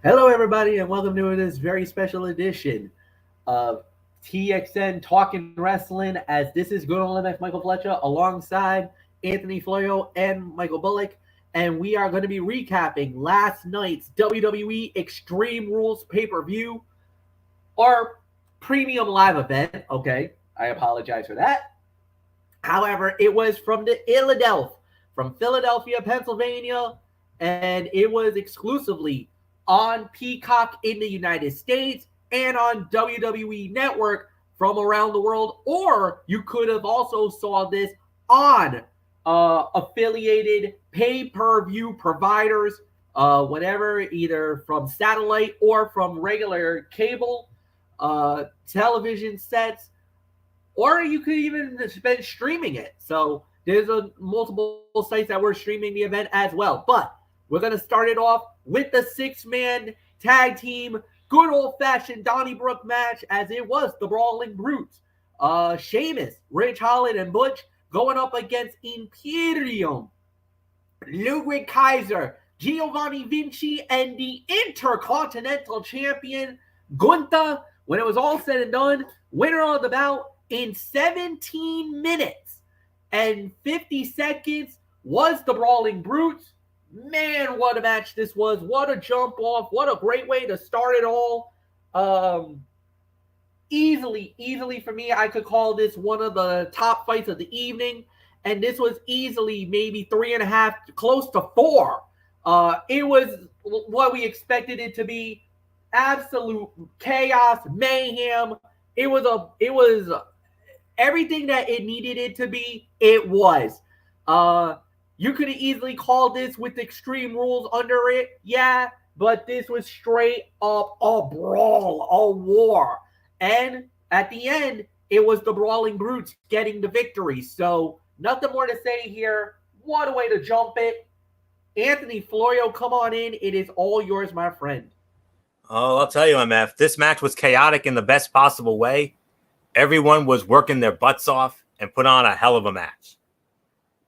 Hello, everybody, and welcome to this very special edition of TXN Talking Wrestling. As this is Good Old MX Michael Fletcher alongside Anthony Florio and Michael Bullock, and we are going to be recapping last night's WWE Extreme Rules pay-per-view, or premium live event. Okay, I apologize for that. However, it was from Philadelphia, Pennsylvania, and it was exclusively on Peacock in the United States and on WWE Network from around the world. Or you could have also saw this on affiliated pay-per-view providers, whatever, either from satellite or from regular cable television sets, or you could even spend streaming it. So there's multiple sites that were streaming the event as well. But we're going to start it off with the six-man tag team, good old-fashioned Donnybrook match, as it was the Brawling Brutes. Sheamus, Rich Holland, and Butch going up against Imperium, Ludwig Kaiser, Giovanni Vinci, and the Intercontinental Champion, Gunther. When it was all said and done, winner of the bout in 17 minutes and 50 seconds was the Brawling Brutes. Man, what a match this was. What a jump off. What a great way to start it all. Easily for me, I could call this one of the top fights of the evening. And this was easily maybe 3.5, close to 4. It was what we expected it to be. Absolute chaos, mayhem. It was everything that it needed it to be. It was. You could have easily called this with Extreme Rules under it, yeah, but this was straight up a brawl, a war. And at the end, it was the Brawling Brutes getting the victory. So nothing more to say here. What a way to jump it. Anthony Florio, come on in. It is all yours, my friend. Oh, I'll tell you, MF, this match was chaotic in the best possible way. Everyone was working their butts off and put on a hell of a match.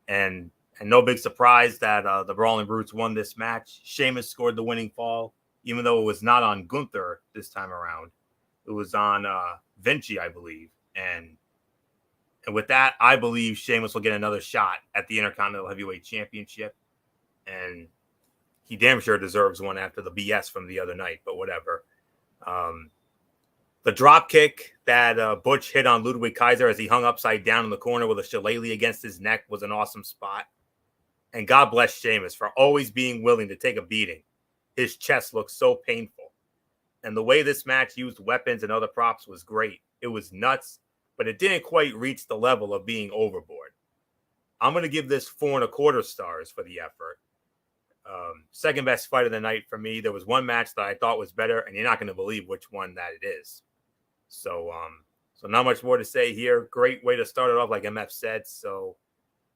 And no big surprise that the Brawling Brutes won this match. Sheamus scored the winning fall, even though it was not on Gunther this time around. It was on Vinci, I believe. And with that, I believe Sheamus will get another shot at the Intercontinental Heavyweight Championship. And he damn sure deserves one after the BS from the other night, but whatever. The drop kick that Butch hit on Ludwig Kaiser as he hung upside down in the corner with a shillelagh against his neck was an awesome spot. And God bless Sheamus for always being willing to take a beating. His chest looked so painful. And the way this match used weapons and other props was great. It was nuts, but it didn't quite reach the level of being overboard. I'm going to give this 4.25 stars for the effort. Second best fight of the night for me. There was one match that I thought was better, and you're not going to believe which one that it is. So not much more to say here. Great way to start it off, like MF said. So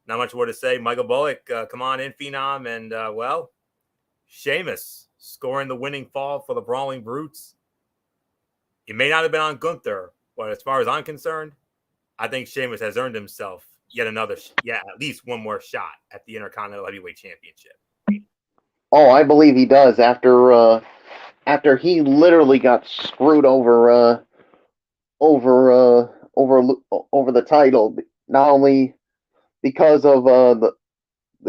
not much more to say. Michael Bullock, come on in, Phenom. And, Sheamus scoring the winning fall for the Brawling Brutes. It may not have been on Gunther, but as far as I'm concerned, I think Sheamus has earned himself at least one more shot at the Intercontinental Heavyweight Championship. Oh, I believe he does. After he literally got screwed over the title, not only because of the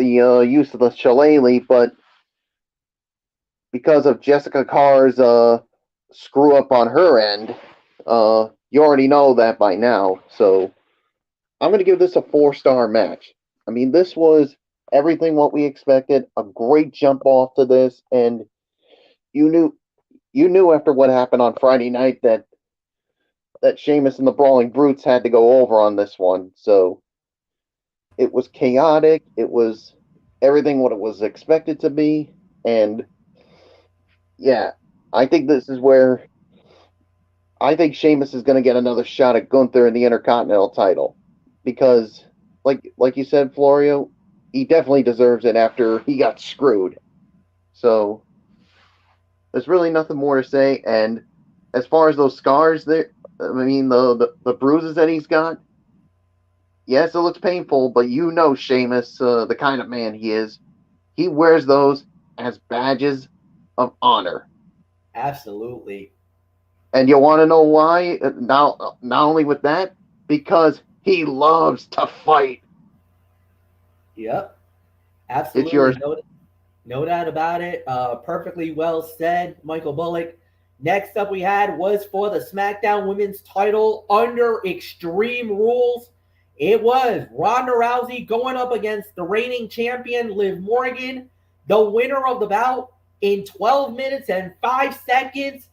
use of the shillelagh, but because of Jessica Carr's screw up on her end. You already know that by now. So I'm going to give this a 4-star match. I mean, this was everything what we expected. A great jump off to this, and you knew after what happened on Friday night that Sheamus and the Brawling Brutes had to go over on this one. So it was chaotic. It was everything what it was expected to be, and yeah, I think this is where I think Sheamus is going to get another shot at Gunther in the Intercontinental title, because like you said, Florio, he definitely deserves it after he got screwed. So there's really nothing more to say. And as far as those scars, the bruises that he's got, yes, it looks painful, but you know Sheamus, the kind of man he is, he wears those as badges of honor. Absolutely. And you want to know why? Now, not only with that, because he loves to fight. Yep. It's your Absolutely. No doubt about it. Perfectly well said, Michael Bullock. Next up, we had was for the SmackDown Women's title under Extreme Rules. It was Ronda Rousey going up against the reigning champion, Liv Morgan, the winner of the bout in 12 minutes and 5 seconds.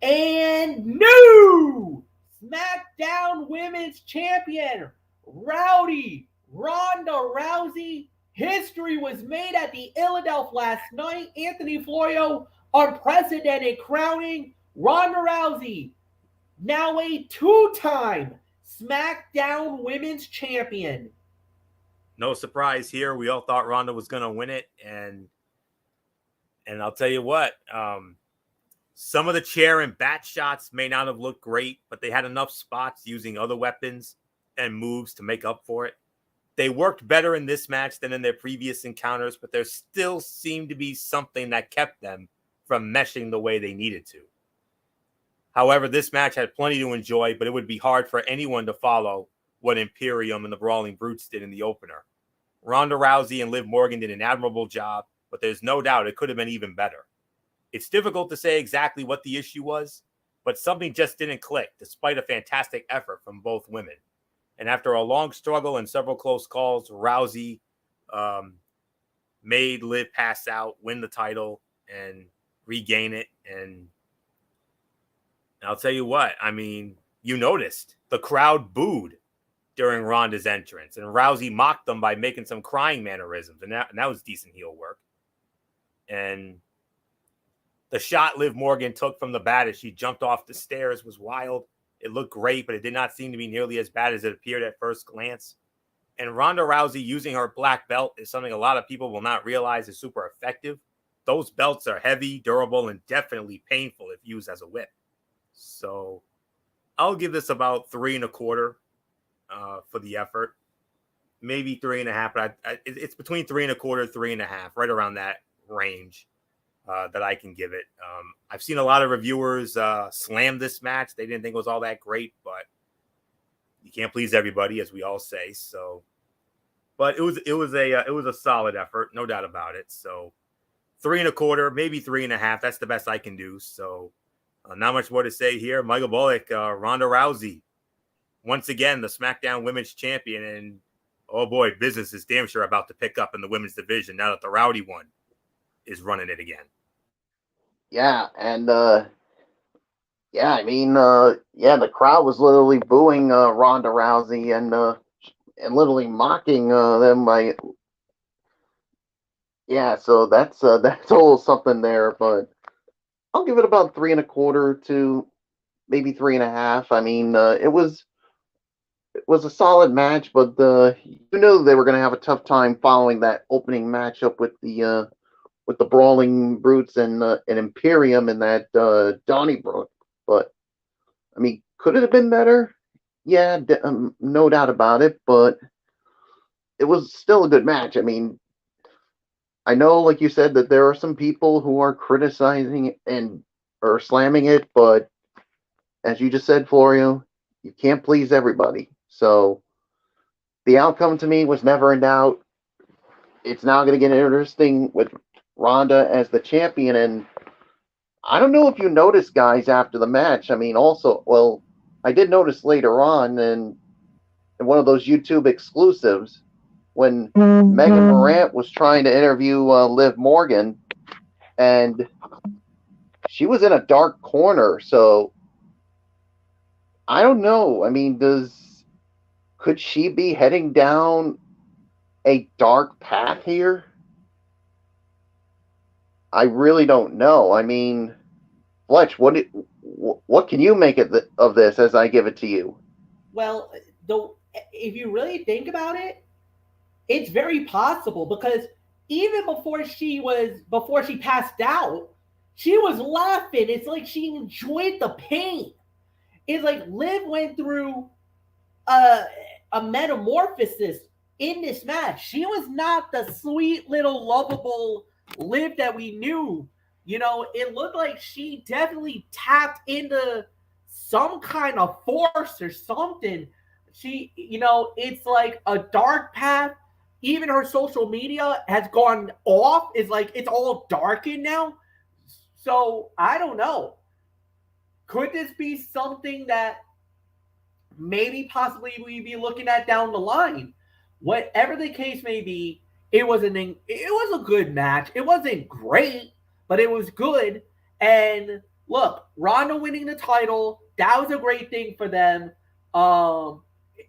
And new SmackDown Women's Champion, Rowdy Ronda Rousey. History was made at the Philadelphia last night. Anthony Florio, unprecedented crowning. Ronda Rousey, now a two-time SmackDown Women's Champion. No surprise here. We all thought Ronda was going to win it, and I'll tell you what. Some of the chair and bat shots may not have looked great, but they had enough spots using other weapons and moves to make up for it. They worked better in this match than in their previous encounters, but there still seemed to be something that kept them from meshing the way they needed to. However, this match had plenty to enjoy, but it would be hard for anyone to follow what Imperium and the Brawling Brutes did in the opener. Ronda Rousey and Liv Morgan did an admirable job, but there's no doubt it could have been even better. It's difficult to say exactly what the issue was, but something just didn't click, despite a fantastic effort from both women. And after a long struggle and several close calls, Rousey made Liv pass out, win the title, and regain it. And I'll tell you what, I mean, you noticed the crowd booed during Ronda's entrance, and Rousey mocked them by making some crying mannerisms, and that was decent heel work. And the shot Liv Morgan took from the bat as she jumped off the stairs was wild. It looked great, but it did not seem to be nearly as bad as it appeared at first glance. And Ronda Rousey using her black belt is something a lot of people will not realize is super effective. Those belts are heavy, durable, and definitely painful if used as a whip. So I'll give this about 3 1/4 for the effort. Maybe 3 1/2, but it's between 3 1/4, 3 1/2, right around that range. That I can give it. I've seen a lot of reviewers slam this match. They didn't think it was all that great, but you can't please everybody, as we all say. So, but it was a solid effort, no doubt about it. So, 3 1/4, maybe 3 1/2. That's the best I can do. So, not much more to say here. Michael Bullock, Ronda Rousey, once again the SmackDown Women's Champion, and oh boy, business is damn sure about to pick up in the women's division now that the Rowdy one is running it again. Yeah, and yeah, I mean, yeah, the crowd was literally booing Ronda Rousey and literally mocking them by. Yeah, so that's a little something there, but I'll give it about 3 1/4 to maybe 3 1/2. I mean, it was a solid match, but you knew they were going to have a tough time following that opening matchup with the Brawling Brutes and Imperium in that Donnybrook. But I mean, could it have been better? Yeah, no doubt about it. But it was still a good match. I mean, I know, like you said, that there are some people who are criticizing or slamming it, but as you just said, Florio, you can't please everybody. So the outcome to me was never in doubt. It's now going to get interesting with Ronda as the champion, and I don't know if you noticed, guys, after the match. I mean, also, well, I did notice later on in one of those YouTube exclusives when Megan Morant was trying to interview Liv Morgan, and she was in a dark corner. So I don't know. I mean, could she be heading down a dark path here? I really don't know. I mean, Fletch, what can you make of this as I give it to you? Well, if you really think about it, it's very possible because even before she passed out, she was laughing. It's like she enjoyed the pain. It's like Liv went through a metamorphosis in this match. She was not the sweet little lovable Liv that we knew it looked like she definitely tapped into some kind of force or something. It's like a dark path. Even her social media has gone off. It's like it's all darkened now. So I don't know. Could this be something that maybe possibly we be looking at down the line? Whatever the case may be, it was a good match. It wasn't great, but it was good. And look, Ronda winning the title, that was a great thing for them.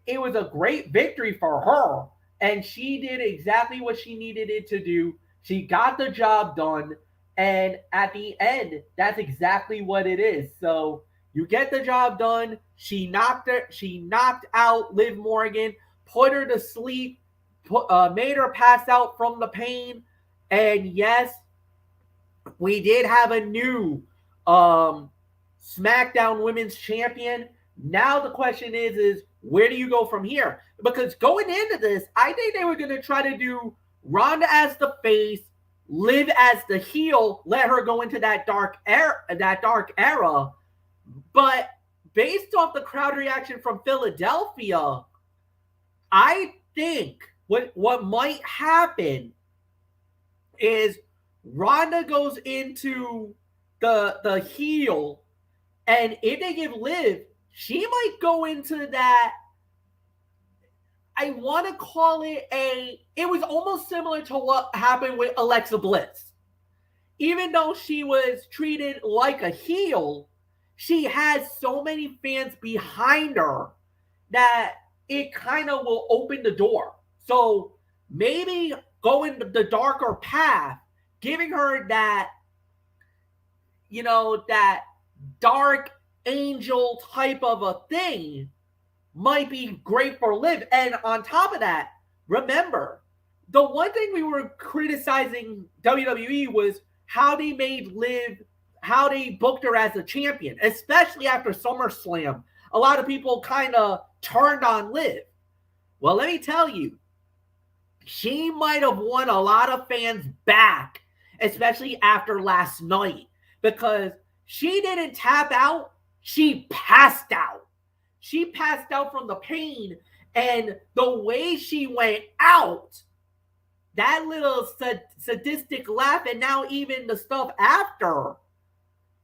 It was a great victory for her, and she did exactly what she needed it to do. She got the job done, and at the end, that's exactly what it is. So you get the job done. She knocked out Liv Morgan, put her to sleep, made her pass out from the pain. And yes, we did have a new SmackDown Women's Champion. Now the question is where do you go from here? Because going into this, I think they were going to try to do Ronda as the face, Liv as the heel, let her go into that dark era. But based off the crowd reaction from Philadelphia, I think what might happen is Ronda goes into the heel, and if they give Liv, she might go into that. I want to call it it was almost similar to what happened with Alexa Bliss. Even though she was treated like a heel, she has so many fans behind her that it kind of will open the door. So maybe going the darker path, giving her that, that dark angel type of a thing might be great for Liv. And on top of that, remember, the one thing we were criticizing WWE was how they made Liv, how they booked her as a champion, especially after SummerSlam. A lot of people kind of turned on Liv. Well, let me tell you, she might have won a lot of fans back, especially after last night, because she didn't tap out, she passed out. She passed out from the pain, and the way she went out, that little sadistic laugh, and now even the stuff after,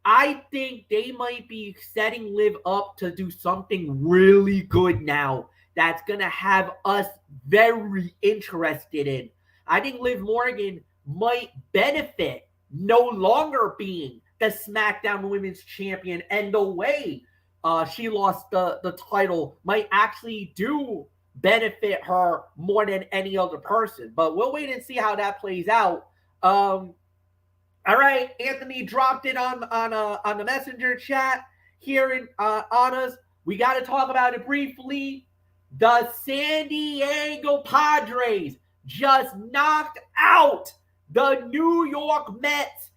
I think they might be setting Liv up to do something really good now that's going to have us very interested in. I think Liv Morgan might benefit no longer being the SmackDown Women's Champion, and the way she lost the title might actually do benefit her more than any other person. But we'll wait and see how that plays out. All right, Anthony dropped it on the messenger chat here on us. We got to talk about it briefly. The San Diego Padres just knocked out the New York Mets.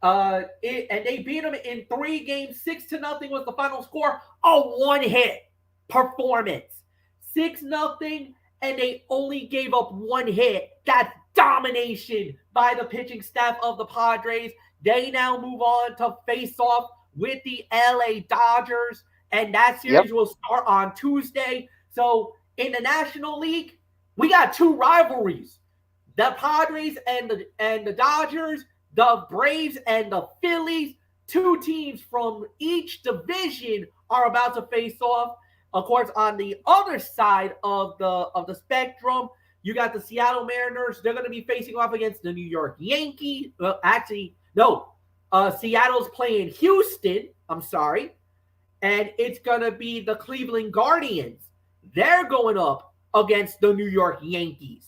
And they beat them in 3 games. 6-0 was the final score. A one-hit performance. 6-0, and they only gave up 1 hit. That's domination by the pitching staff of the Padres. They now move on to face off with the LA Dodgers, and that series will start on Tuesday. So in the National League, we got 2 rivalries: the Padres and the Dodgers, the Braves and the Phillies. 2 teams from each division are about to face off. Of course, on the other side of the spectrum, you got the Seattle Mariners. They're going to be facing off against the New York Yankees. Seattle's playing Houston. I'm sorry. And it's going to be the Cleveland Guardians. They're going up against the New York Yankees.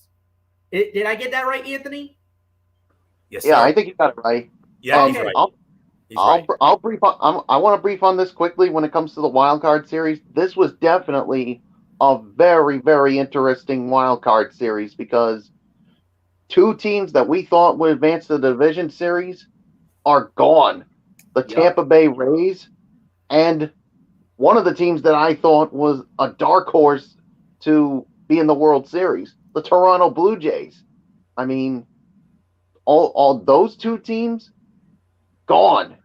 Did I get that right, Anthony? Yes, sir. Yeah, I think you got it right. Yeah, he's right. I'll brief on. I want to brief on this quickly when it comes to the wild card series. This was definitely a very, very interesting wild card series because 2 teams that we thought would advance to the division series are gone. The Tampa Bay Rays and one of the teams that I thought was a dark horse to be in the World Series, the Toronto Blue Jays. I mean, all those 2 teams, gone.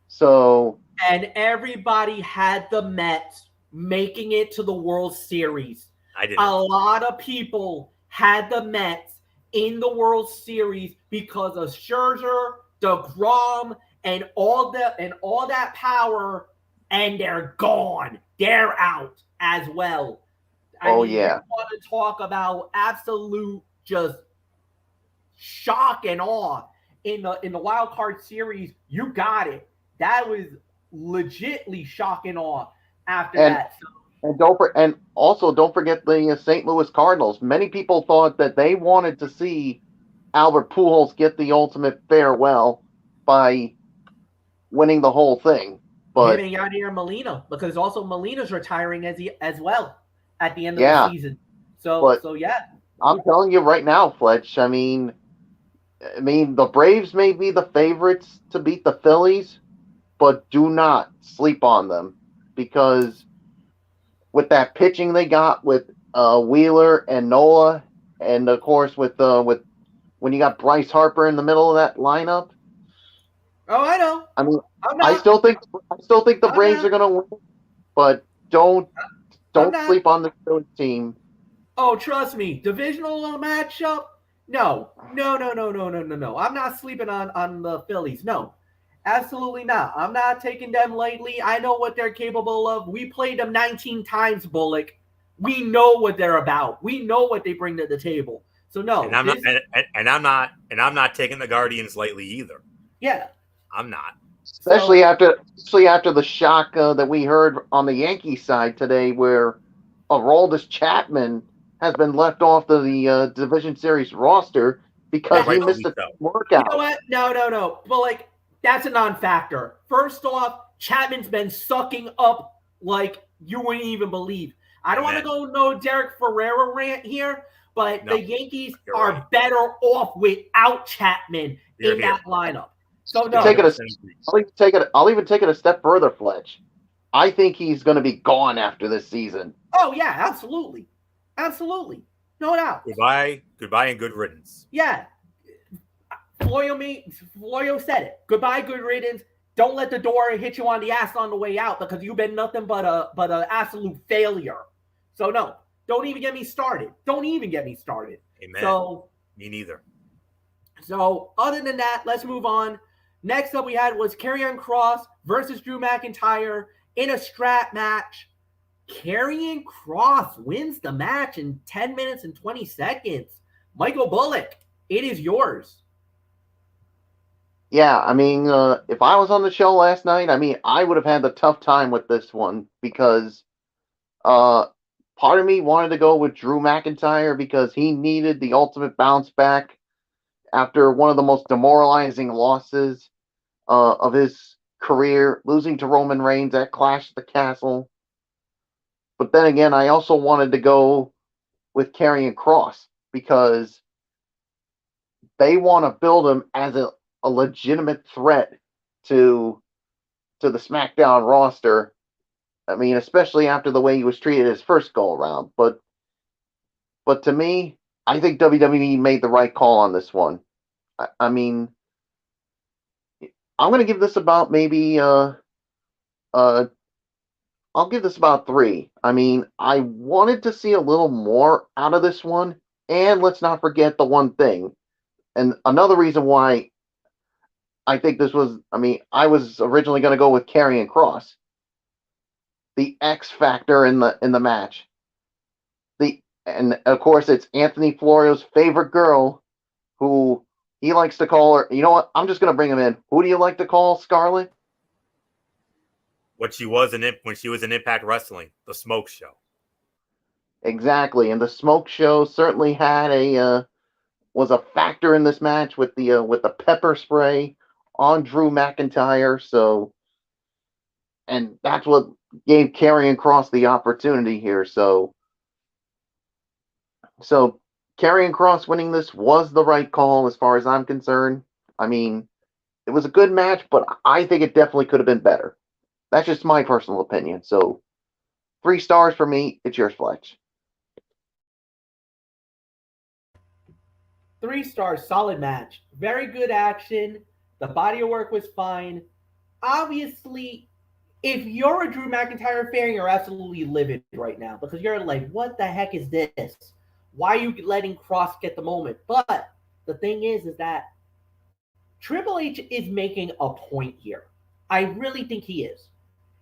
So and everybody had the Mets making it to the World Series. I didn't. A lot of people had the Mets in the World Series because of Scherzer, DeGrom, and all that power, and they're gone. They're out as well. I mean, yeah. you want to talk about absolute just shock and awe in the wild card series. You got it. That was legitly shock and awe after that. So, And also don't forget the St. Louis Cardinals. Many people thought that they wanted to see Albert Pujols get the ultimate farewell by winning the whole thing. But him and Yadier Molina, because also Molina's retiring as well at the end of yeah, the season. So yeah. I'm telling you right now, Fletch. I mean, the Braves may be the favorites to beat the Phillies, but do not sleep on them because with that pitching they got with Wheeler and Nola, and of course with when you got Bryce Harper in the middle of that lineup. Oh, I know. I mean, I still think the Braves are going to win, but don't sleep on the Phillies team. Oh, trust me, divisional matchup. No. I'm not sleeping on the Phillies. No, absolutely not. I'm not taking them lightly. I know what they're capable of. We played them 19 times, Bullock. We know what they're about. We know what they bring to the table. So no, and I'm not taking the Guardians lightly either. Yeah, I'm not. Especially after the shock that we heard on the Yankees side today, where Aroldis Chapman has been left off the Division Series roster because he missed a workout. You know what? No. But like, that's a non-factor. First off, Chapman's been sucking up like you wouldn't even believe. I don't want to go no Derek Ferreira rant here, but the Yankees are better off without Chapman in that lineup. So no. I'll even take it a step further, Fletch. I think he's going to be gone after this season. Oh yeah, absolutely, no doubt. Goodbye, and good riddance. Yeah, Floyo said it. Goodbye, good riddance. Don't let the door hit you on the ass on the way out because you've been nothing but an absolute failure. So no, don't even get me started. Amen. So me neither. So other than that, let's move on. Next up we had was Karrion Kross versus Drew McIntyre in a strap match. Karrion Kross wins the match in 10 minutes and 20 seconds. Michael Bullock, it is yours. Yeah, I mean, if I was on the show last night, I would have had the tough time with this one because part of me wanted to go with Drew McIntyre because he needed the ultimate bounce back after one of the most demoralizing losses of his career, losing to Roman Reigns at Clash at the Castle. But then again, I also wanted to go with Karrion Kross because they want to build him as a legitimate threat to the SmackDown roster. I mean, especially after the way he was treated his first go around. But to me, I think WWE made the right call on this one. I mean, I'm going to give this about maybe I'll give this about 3. I mean, I wanted to see a little more out of this one, and let's not forget the one thing. And another reason why I think this was, I was originally going to go with Karrion Kross. The X factor in the match. And of course it's Anthony Florio's favorite girl, who he likes to call her. You know what? I'm just going to bring him in. Who do you like to call Scarlett? What she was when she was in Impact Wrestling, the Smoke Show. Exactly, and the Smoke Show certainly had was a factor in this match with the pepper spray on Drew McIntyre. So, and that's what gave Karrion Kross the opportunity here. So Karrion Kross winning this was the right call as far as I'm concerned. I mean, it was a good match, but I think it definitely could have been better. That's just my personal opinion. So 3 stars for me. It's yours, Fletch. 3 stars, solid match. Very good action. The body of work was fine. Obviously, if you're a Drew McIntyre fan, you're absolutely livid right now because you're like, what the heck is this? Why are you letting Cross get the moment? But the thing is that Triple H is making a point here. I really think he is.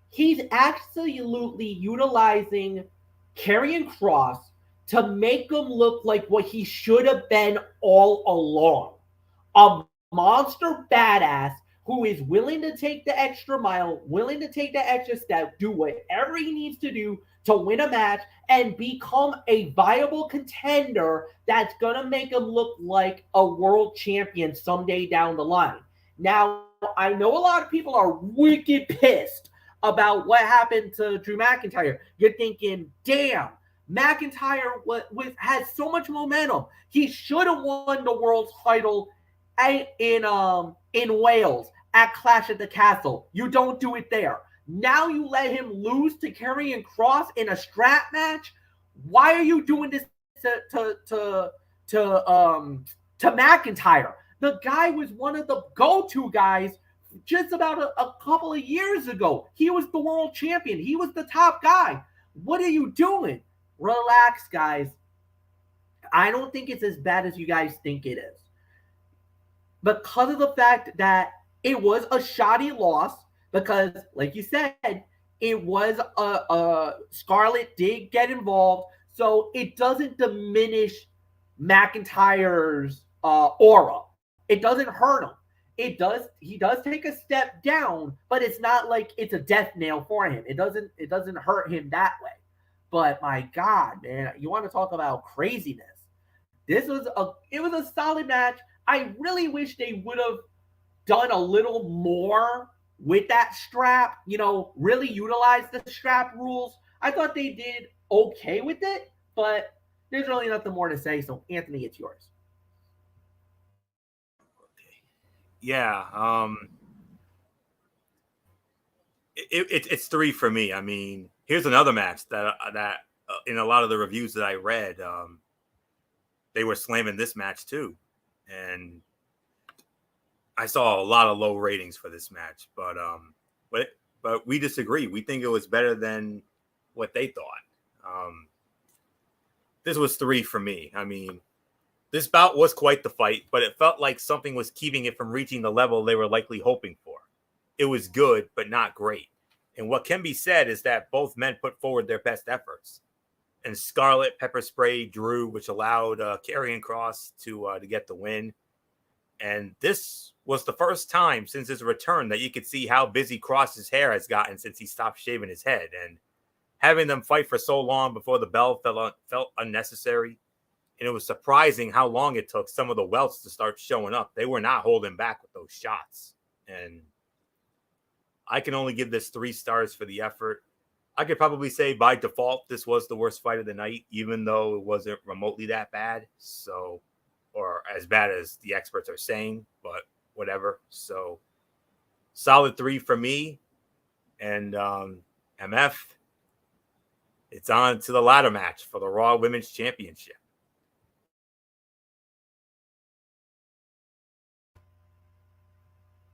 He's absolutely utilizing Karrion Kross to make him look like what he should have been all along. A monster badass who is willing to take the extra mile, willing to take the extra step, do whatever he needs to do to win a match and become a viable contender that's going to make him look like a world champion someday down the line. Now, I know a lot of people are wicked pissed about what happened to Drew McIntyre. You're thinking, damn, McIntyre has so much momentum. He should have won the world title in Wales at Clash at the Castle. You don't do it there. Now you let him lose to Karrion Kross in a strap match. Why are you doing this to McIntyre? The guy was one of the go-to guys just about a couple of years ago. He was the world champion. He was the top guy. What are you doing? Relax, guys. I don't think it's as bad as you guys think it is. Because of the fact that it was a shoddy loss, because, like you said, it was Scarlett did get involved, so it doesn't diminish McIntyre's aura. It doesn't hurt him. He does take a step down, but it's not like it's a death nail for him. It doesn't hurt him that way. But my God, man, you want to talk about craziness? It was a solid match. I really wish they would have done a little more with that strap, really utilize the strap rules. I thought they did okay with it, but there's really nothing more to say. So, Anthony, it's yours. Yeah. It's 3 for me. I mean, here's another match that in a lot of the reviews that I read, they were slamming this match too. And I saw a lot of low ratings for this match, but we disagree. We think it was better than what they thought. This was 3 for me. I mean, this bout was quite the fight, but it felt like something was keeping it from reaching the level they were likely hoping for. It was good, but not great. And what can be said is that both men put forward their best efforts. And Scarlett pepper sprayed Drew, which allowed Karrion Kross to get the win. And this was the first time since his return that you could see how busy Kross's hair has gotten since he stopped shaving his head. And having them fight for so long before the bell felt unnecessary. And it was surprising how long it took some of the welts to start showing up. They were not holding back with those shots. And I can only give this 3 stars for the effort. I could probably say by default, this was the worst fight of the night, even though it wasn't remotely that bad. So, or as bad as the experts are saying, but whatever. So solid 3 for me. And MF, it's on to the ladder match for the Raw Women's Championship.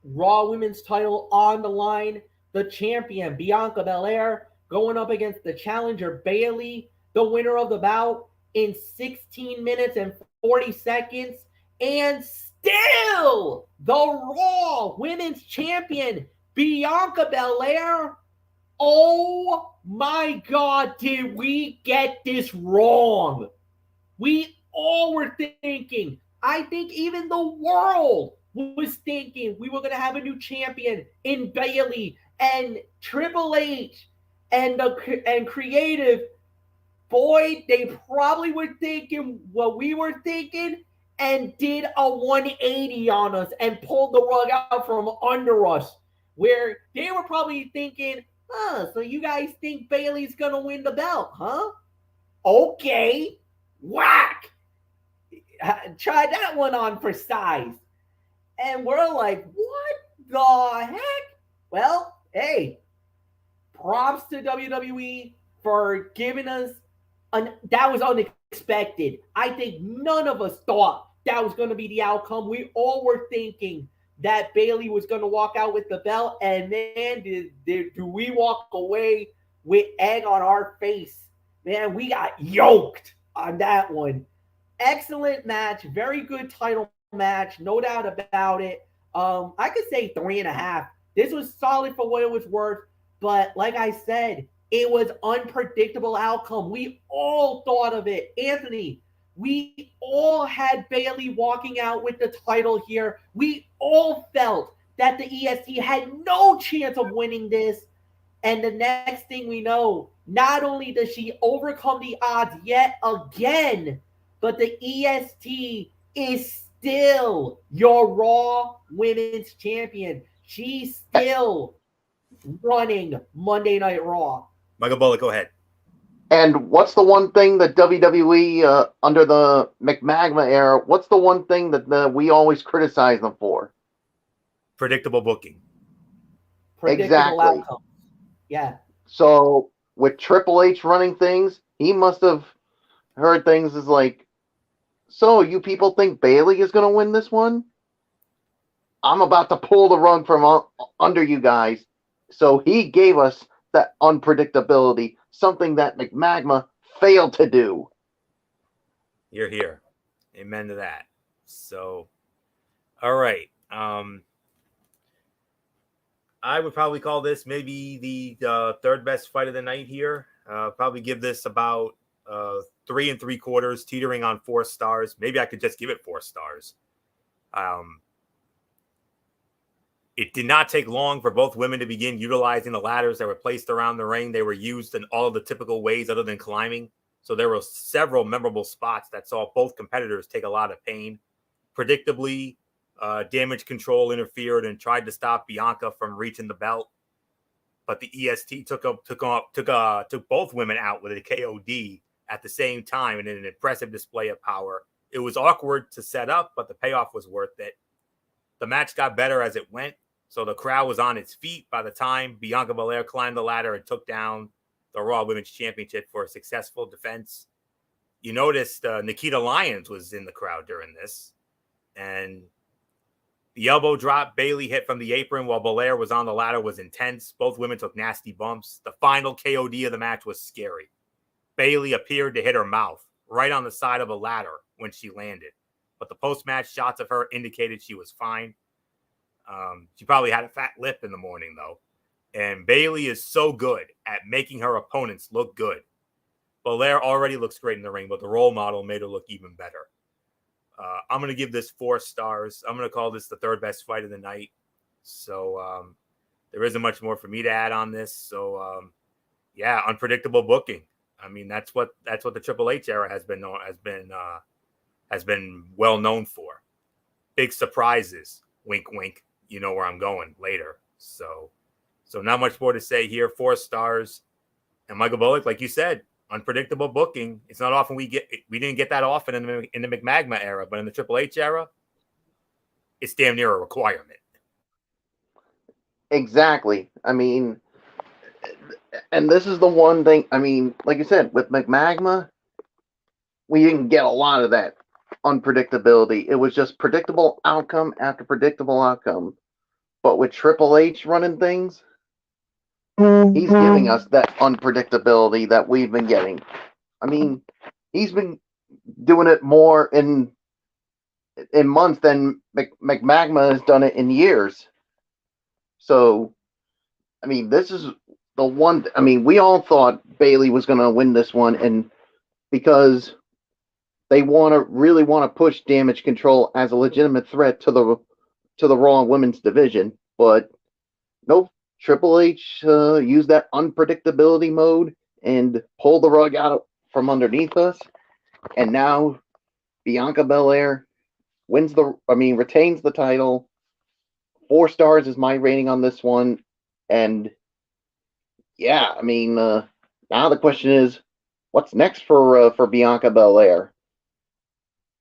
Raw Women's title on the line. The champion, Bianca Belair, going up against the challenger, Bayley, the winner of the bout, in 16 minutes and 40 seconds. And still, the Raw Women's champion, Bianca Belair. Oh my God, did we get this wrong? We all were thinking, I think even the world was thinking we were going to have a new champion in Bayley, and Triple H and creative. Boy, they probably were thinking what we were thinking and did a 180 on us and pulled the rug out from under us, where they were probably thinking, so you guys think Bayley's going to win the belt, huh? Okay. Whack. Try that one on for size. And we're like, what the heck? Well, hey, props to WWE for giving us that was unexpected. I think none of us thought that was going to be the outcome. We all were thinking that Bayley was going to walk out with the belt, and man, do we walk away with egg on our face. Man, we got yoked on that one. Excellent match, very good title match, no doubt about it. I could say 3.5. This was solid for what it was worth, but like I said, it was unpredictable outcome. We all thought of it. Anthony, we all had Bayley walking out with the title here. We all felt that the EST had no chance of winning this. And the next thing we know, not only does she overcome the odds yet again, but the EST is still your Raw Women's Champion. She's still running Monday Night Raw. Michael Bullock, go ahead. And what's the one thing that WWE under the McMagma era? What's the one thing that we always criticize them for? Predictable booking. Predictable outcomes. Yeah. So with Triple H running things, he must have heard things as like, so you people think Bayley is going to win this one? I'm about to pull the rug from under you guys. So he gave us that unpredictability, something that McMagma failed to do. You're here. Amen to that. So, all right. I would probably call this maybe the third best fight of the night here. Probably give this about 3 3/4, teetering on 4 stars. Maybe I could just give it 4 stars. It did not take long for both women to begin utilizing the ladders that were placed around the ring. They were used in all of the typical ways other than climbing. So there were several memorable spots that saw both competitors take a lot of pain. Predictably, Damage Control interfered and tried to stop Bianca from reaching the belt. But the EST took both women out with a KOD at the same time in an impressive display of power. It was awkward to set up, but the payoff was worth it. The match got better as it went, so the crowd was on its feet by the time Bianca Belair climbed the ladder and took down the Raw Women's Championship for a successful defense. You noticed Nikita Lyons was in the crowd during this, and the elbow drop Bayley hit from the apron while Belair was on the ladder was intense. Both women took nasty bumps. The final KOD of the match was scary. Bayley appeared to hit her mouth right on the side of a ladder when she landed, but the post-match shots of her indicated she was fine. She probably had a fat lip in the morning, though. And Bayley is so good at making her opponents look good. Belair already looks great in the ring, but the role model made her look even better. I'm going to give this 4 stars. I'm going to call this the third best fight of the night. So there isn't much more for me to add on this. So yeah, unpredictable booking. I mean, that's what the Triple H era has been well known for. Big surprises. Wink, wink. You know where I'm going later. So not much more to say here. 4 stars. And Michael Bullock, like you said, unpredictable booking. It's not often we didn't get that often in the McMagma era, but in the Triple H era, it's damn near a requirement. Exactly. I mean, and this is the one thing. I mean, like you said, with McMagma, we didn't get a lot of that unpredictability. It was just predictable outcome after predictable outcome. But with Triple H running things, he's giving us that unpredictability that we've been getting. I mean, he's been doing it more in months than McMagma has done it in years. So, I mean, this is the one. I mean, we all thought Bayley was going to win this one, and because they really want to push Damage Control as a legitimate threat to the Raw Women's division, but nope. Triple H used that unpredictability mode and pulled the rug out from underneath us, and now Bianca Belair retains the title. 4 stars is my rating on this one, and yeah, I mean, now the question is, what's next for Bianca Belair?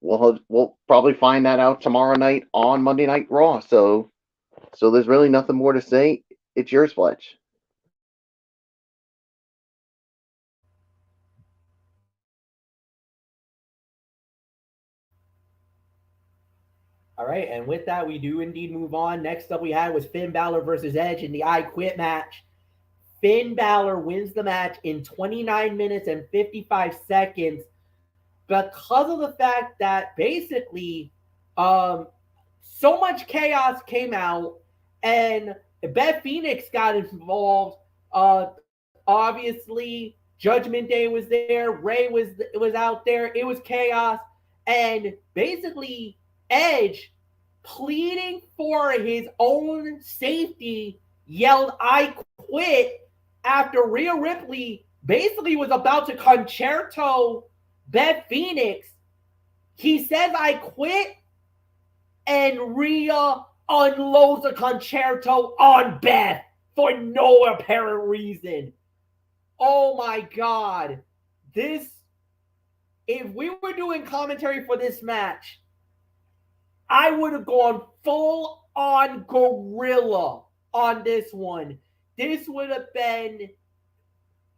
We'll probably find that out tomorrow night on Monday Night Raw. So there's really nothing more to say. It's yours, Fletch. All right, and with that, we do indeed move on. Next up, we had was Finn Balor versus Edge in the I Quit match. Finn Balor wins the match in 29 minutes and 55 seconds because of the fact that basically so much chaos came out and Beth Phoenix got involved. Obviously, Judgment Day was there. Ray was out there. It was chaos, and basically Edge, pleading for his own safety, yelled, "I quit," after Rhea Ripley basically was about to concerto Beth Phoenix. He says, "I quit," and Rhea unloads a concerto on Beth for no apparent reason. Oh my God. If we were doing commentary for this match, I would have gone full on gorilla on this one. This would have been.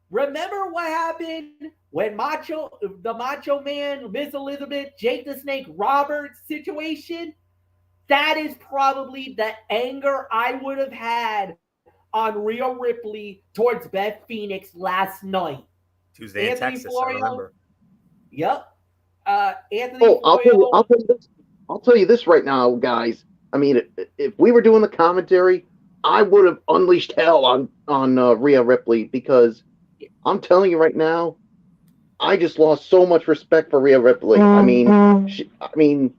Remember what happened when the Macho Man, Miss Elizabeth, Jake the Snake Roberts situation? That is probably the anger I would have had on Rhea Ripley towards Beth Phoenix last night. Tuesday in Texas, Florio, I remember. Yep. Anthony Florio. I'll tell you this right now, guys. I mean, if we were doing the commentary, I would have unleashed hell on Rhea Ripley, because I'm telling you right now, I just lost so much respect for Rhea Ripley. I mean,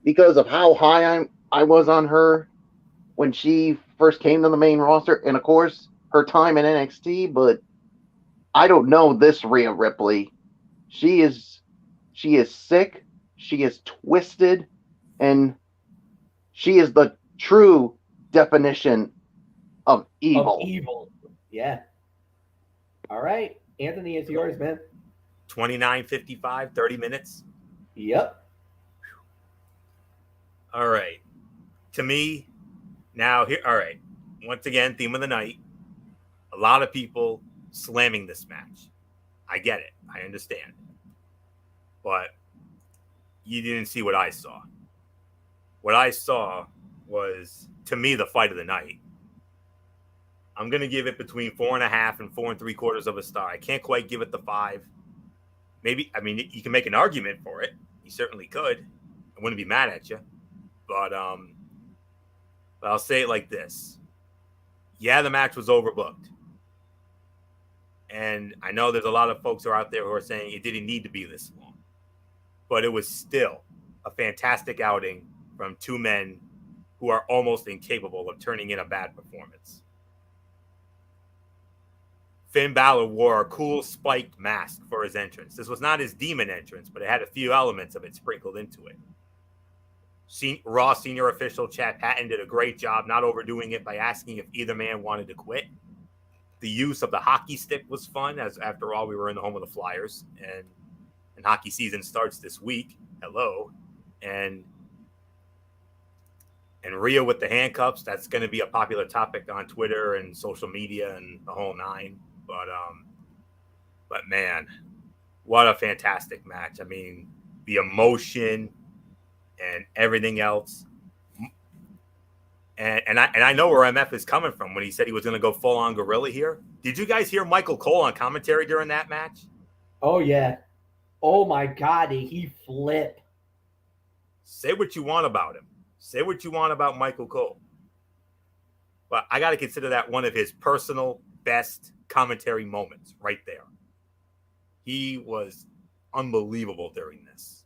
because of how high I was on her when she first came to the main roster, and of course her time in NXT. But I don't know this Rhea Ripley. She is sick. She is twisted, and she is the true definition of evil. Yeah. All right, Anthony, it's yours, man. 29:55, 30 minutes. Yep. All right. To me, now here. All right. Once again, theme of the night. A lot of people slamming this match. I get it. I understand. But you didn't see what I saw. What I saw was, to me, the fight of the night. I'm going to give it between 4.5 and 4 3/4 of a star. I can't quite give it the 5. Maybe, I mean, you can make an argument for it. You certainly could. I wouldn't be mad at you. But I'll say it like this. Yeah, the match was overbooked. And I know there's a lot of folks who are out there who are saying it didn't need to be this long. But it was still a fantastic outing from two men who are almost incapable of turning in a bad performance. Finn Balor wore a cool spiked mask for his entrance. This was not his demon entrance, but it had a few elements of it sprinkled into it. Raw senior official Chad Patton did a great job not overdoing it by asking if either man wanted to quit. The use of the hockey stick was fun, as after all, we were in the home of the Flyers, and hockey season starts this week. Hello. And Rhea with the handcuffs, that's going to be a popular topic on Twitter and social media and the whole nine. But man, what a fantastic match. I mean, the emotion and everything else. And I know where MF is coming from when he said he was going to go full on gorilla here. Did you guys hear Michael Cole on commentary during that match? Oh yeah. Oh my God, did he flip? Say what you want about him. Say what you want about Michael Cole. But I got to consider that one of his personal best commentary moments right there. He was unbelievable during this,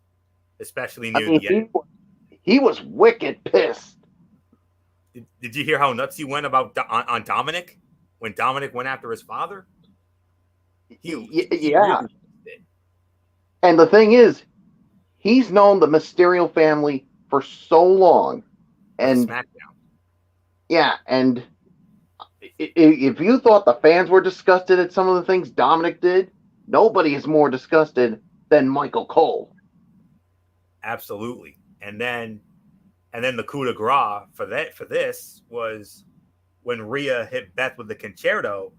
especially near the end. He was wicked pissed. Did you hear how nuts he went about on Dominic when Dominic went after his father? Yeah. And the thing is, he's known the Mysterio family for so long. And SmackDown. Yeah, and if you thought the fans were disgusted at some of the things Dominic did, nobody is more disgusted than Michael Cole. Absolutely. And then the coup de grace for this was when Rhea hit Beth with the concerto.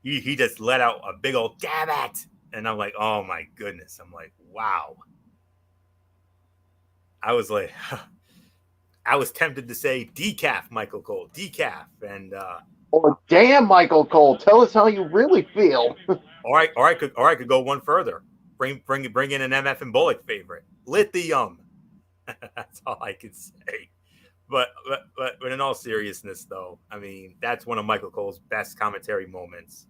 He just let out a big old damn it. And I'm like, oh my goodness. I'm like, wow. I was like, I was tempted to say decaf Michael Cole, decaf, and Or damn, Michael Cole, tell us how you really feel. or I could go one further. Bring in an MF and Bullock favorite, lithium. That's all I can say. But in all seriousness, though, I mean, that's one of Michael Cole's best commentary moments.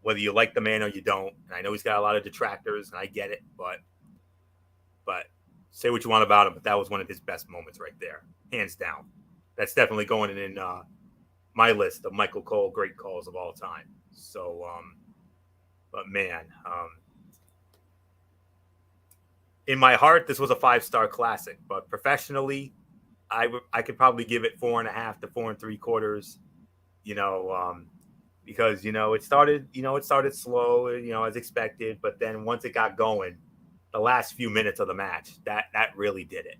Whether you like the man or you don't, and I know he's got a lot of detractors, and I get it, but say what you want about him, but that was one of his best moments right there, hands down. That's definitely going in my list of Michael Cole great calls of all time. So, but man, in my heart, this was a 5-star classic, but professionally, I could probably give it 4.5 to 4 3/4. Because it started slow, as expected, but then once it got going, the last few minutes of the match, that really did it.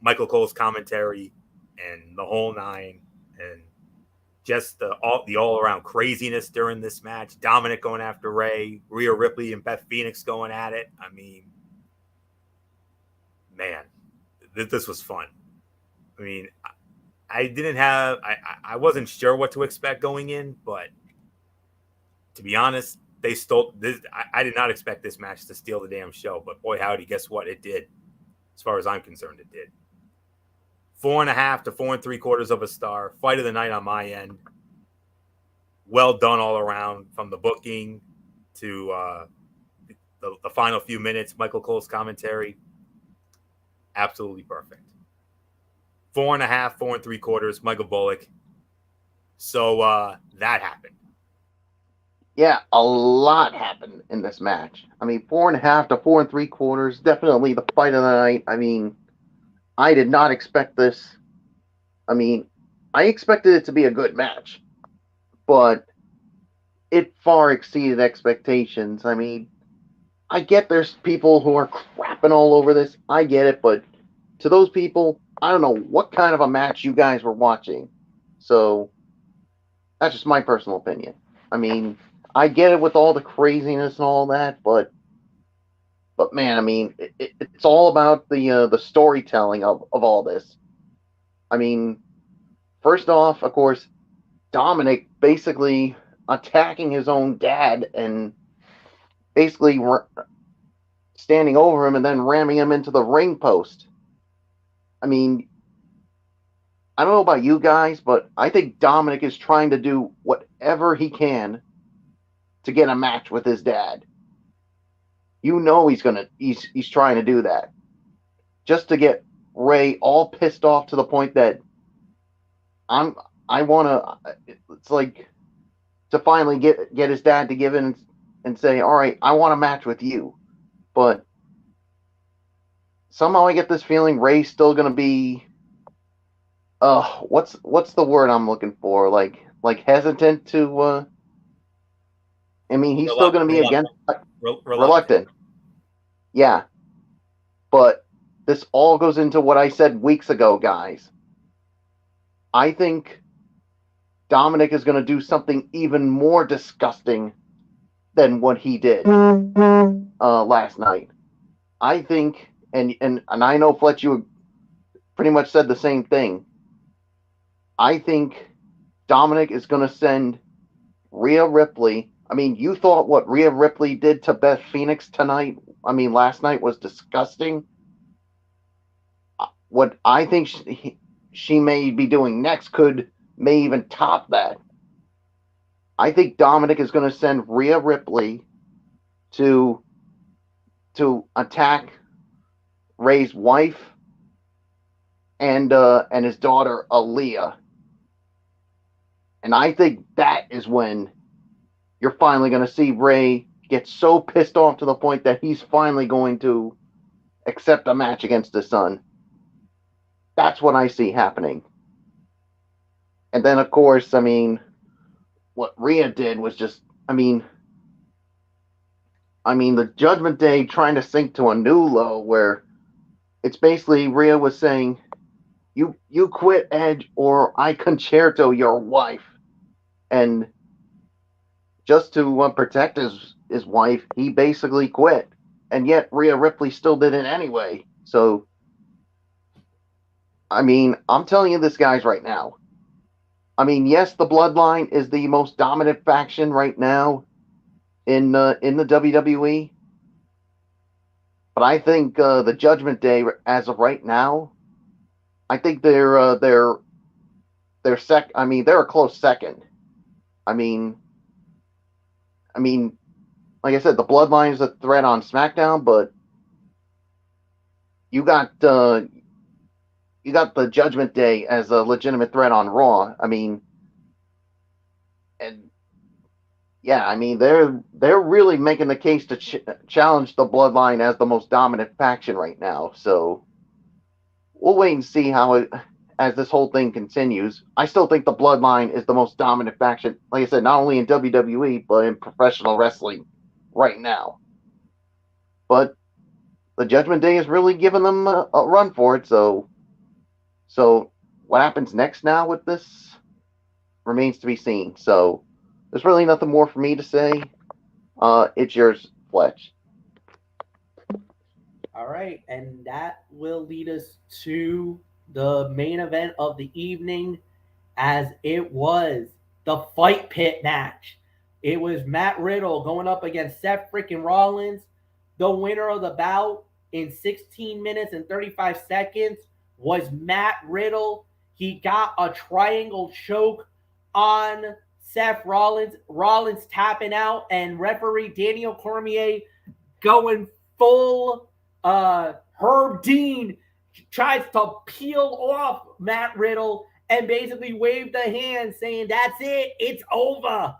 Michael Cole's commentary and the whole nine, and just the all around craziness during this match. Dominic going after Ray, Rhea Ripley and Beth Phoenix going at it. I mean, man, this was fun. I mean, I wasn't sure what to expect going in, but to be honest, they stole this. I did not expect this match to steal the damn show, but boy, howdy, guess what? It did. As far as I'm concerned, it did. 4.5 to 4 3/4 of a star. Fight of the night on my end. Well done all around, from the booking to the final few minutes. Michael Cole's commentary, absolutely perfect. 4.5, 4 3/4. Michael Bullock. So that happened. Yeah, a lot happened in this match. I mean, 4.5 to 4 3/4, definitely the fight of the night. I mean, I did not expect this. I mean, I expected it to be a good match, but it far exceeded expectations. I mean, I get there's people who are crapping all over this. I get it, but to those people, I don't know what kind of a match you guys were watching. So that's just my personal opinion. I mean, I get it with all the craziness and all that, but man, I mean, it's all about the storytelling of all this. I mean, first off, of course, Dominic basically attacking his own dad and basically standing over him and then ramming him into the ring post. I mean, I don't know about you guys, but I think Dominic is trying to do whatever he can to get a match with his dad. You know he's trying to do that. Just to get Ray all pissed off to the point that it's like to finally get his dad to give in and say, all right, I want a match with you. But somehow I get this feeling Ray's still gonna be what's the word I'm looking for? Like hesitant to I mean, he's still going to be reluctant. Yeah. But this all goes into what I said weeks ago, guys. I think Dominic is going to do something even more disgusting than what he did last night. I think, and I know, Fletch, you pretty much said the same thing. I think Dominic is going to send Rhea Ripley. I mean, you thought what Rhea Ripley did to Beth Phoenix last night was disgusting. What I think she may be doing next may even top that. I think Dominic is going to send Rhea Ripley to attack Ray's wife and his daughter Aaliyah. And I think that is when you're finally going to see Ray get so pissed off to the point that he's finally going to accept a match against his son. That's what I see happening. And then, of course, I mean, what Rhea did was just, I mean, the Judgment Day trying to sink to a new low where it's basically Rhea was saying, you quit, Edge, or I concerto your wife. And just to protect his wife, he basically quit. And yet Rhea Ripley still did it anyway. So, I mean, I'm telling you this, guys, right now. I mean, yes, the Bloodline is the most dominant faction right now in the WWE, but I think the Judgment Day, as of right now, I think they're I mean, they're a close second. I mean, I mean, like I said, the Bloodline is a threat on SmackDown, but you got the Judgment Day as a legitimate threat on Raw. I mean, and yeah, I mean they're really making the case to challenge the Bloodline as the most dominant faction right now. So we'll wait and see how it as this whole thing continues. I still think the Bloodline is the most dominant faction. Like I said, not only in WWE but in professional wrestling right now. But the Judgment Day is really giving them a run for it. So what happens next now with this remains to be seen. So there's really nothing more for me to say. It's yours, Fletch. All right, and that will lead us to the main event of the evening, as it was the Fight Pit match. It was Matt Riddle going up against Seth freaking Rollins. The winner of the bout in 16 minutes and 35 seconds was Matt Riddle. He got a triangle choke on Seth Rollins. Rollins tapping out, and referee Daniel Cormier going full Herb Dean tries to peel off Matt Riddle and basically waved the hand saying, "That's it, it's over."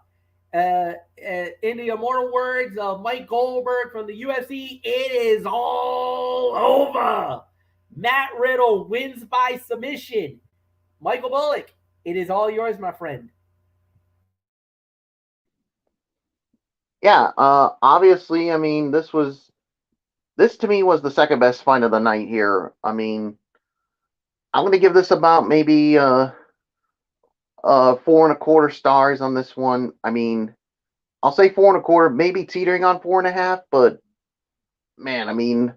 In the immortal words of Mike Goldberg from the UFC, it is all over. Matt Riddle wins by submission. Michael Bullock, it is all yours, my friend. Yeah, obviously, I mean, this to me was the second best fight of the night here. I mean, I'm gonna give this about maybe 4.25 stars on this one. I mean, I'll say 4.25, maybe teetering on 4.5, but man, I mean,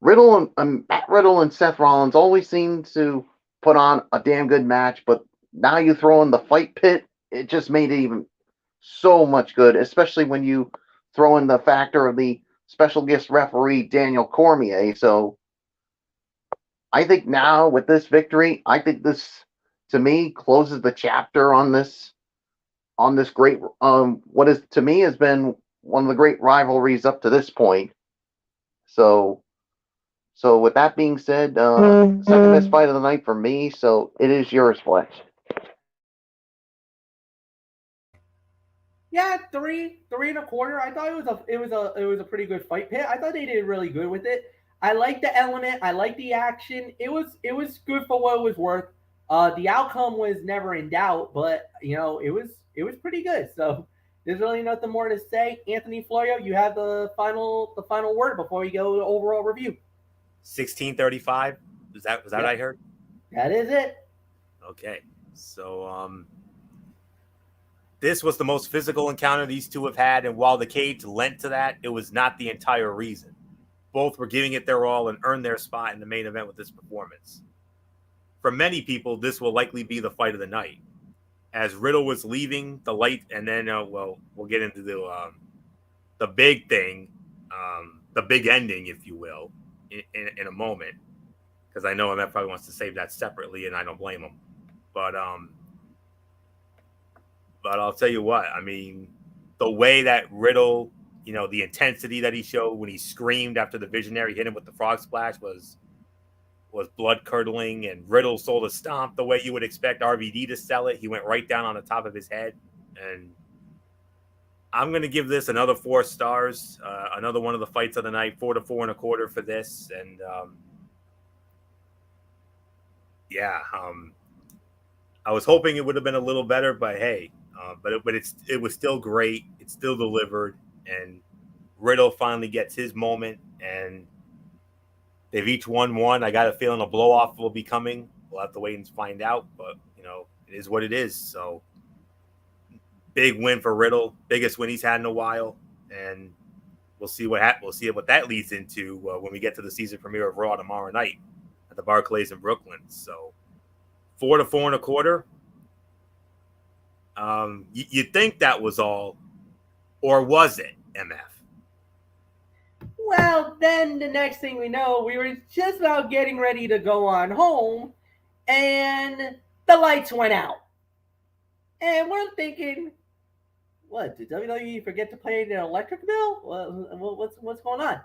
Matt Riddle and Seth Rollins always seem to put on a damn good match, but now you throw in the Fight Pit, it just made it even so much good, especially when you throw in the factor of the special guest referee Daniel Cormier. So I think now with this victory, I think this to me closes the chapter on this great what is to me has been one of the great rivalries up to this point. So with that being said, second best fight of the night for me. So it is yours, Fletch. Yeah, 3.25. I thought it was a pretty good fight pit. I thought they did really good with it. I like the element. I like the action. It was good for what it was worth. The outcome was never in doubt, but it was pretty good. So there's really nothing more to say. Anthony Florio, you have the final word before we go to overall review. 16:35. Was that what I heard? That is it. Okay, so this was the most physical encounter these two have had, and while the cage lent to that, it was not the entire reason. Both were giving it their all and earned their spot in the main event with this performance. For many people, this will likely be the fight of the night. As Riddle was leaving the light, and then, we'll get into the big thing, the big ending, if you will, in a moment, because I know Emmett probably wants to save that separately, and I don't blame him. But I'll tell you what, I mean, the way that Riddle, the intensity that he showed when he screamed after the Visionary hit him with the frog splash was blood curdling, and Riddle sold a stomp the way you would expect RVD to sell it. He went right down on the top of his head, and I'm going to give this another 4 stars, another one of the fights of the night, 4 to 4.25 for this. And I was hoping it would have been a little better, but hey, but it was still great. It still delivered, and Riddle finally gets his moment, and they've each won one. I got a feeling a blow-off will be coming. We'll have to wait and find out, but it is what it is. So big win for Riddle, biggest win he's had in a while, and we'll see what that leads into when we get to the season premiere of Raw tomorrow night. at the Barclays in Brooklyn. So 4 to 4.25. You'd think that was all, or was it, MF? Well, then the next thing we know, we were just about getting ready to go on home, and the lights went out. And we're thinking, what, did WWE forget to pay the electric bill? What's going on?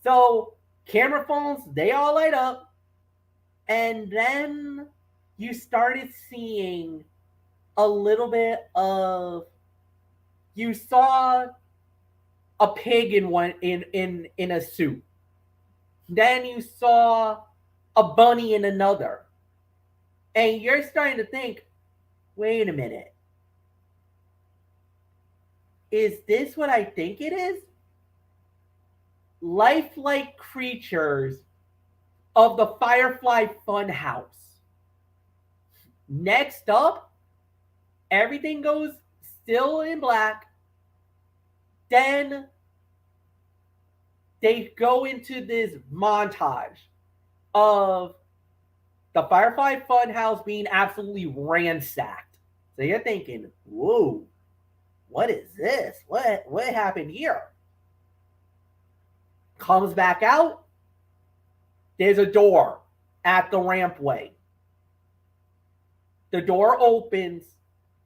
So camera phones, they all light up. And then you started seeing a little bit of, you saw a pig in a suit. Then you saw a bunny in another. And you're starting to think, wait a minute. Is this what I think it is? Lifelike creatures of the Firefly Funhouse. Next up, everything goes still in black. Then they go into this montage of the Firefly Funhouse being absolutely ransacked. So you're thinking, whoa, what is this? What happened here? Comes back out. There's a door at the rampway. The door opens